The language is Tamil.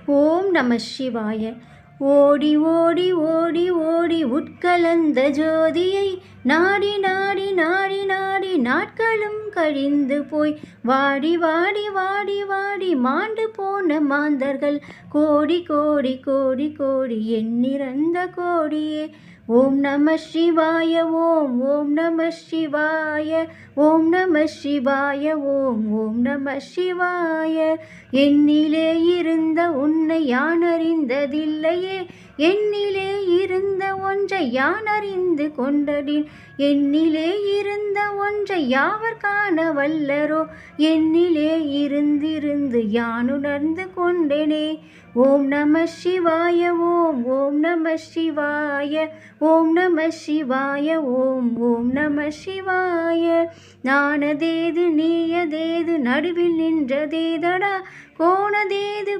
ஓம் நம சிவாய. ஓடி ஓடி ஓடி ஓடி உட்கலந்த ஜோதியை நாடி நாடி நாடி நாடி நாட்களும் கழிந்து போய் வாடி வாடி வாடி வாடி மாண்டு போன மாந்தர்கள் கோடி கோடி கோடி கோடி எண்ணிறந்த கோடியே. ஓம் நம சிவாய. ஓம் ஓம் நம சிவாய. ஓம் நம சிவாய. ஓம் ஓம் நம சிவாய. என்னிலே இருந்த உன்னை யான் அறிந்ததில்லையே, என்னிலே இருந்த ஒன்றை யான் அறிந்து கொண்டடின், என்னிலே இருந்த ஒன்றை யாவர் காண வல்லரோ, என்னிலே இருந்திருந்து யான் உணர்ந்து கொண்டேனே. ஓம் நம சிவாய. ஓம் ஓம் நம சிவாய. ஓம் நம சிவாய. ஓம் ஓம் நம சிவாய. நானதேது நீயதேது நடுவில் நின்றதேதடா, கோணதேது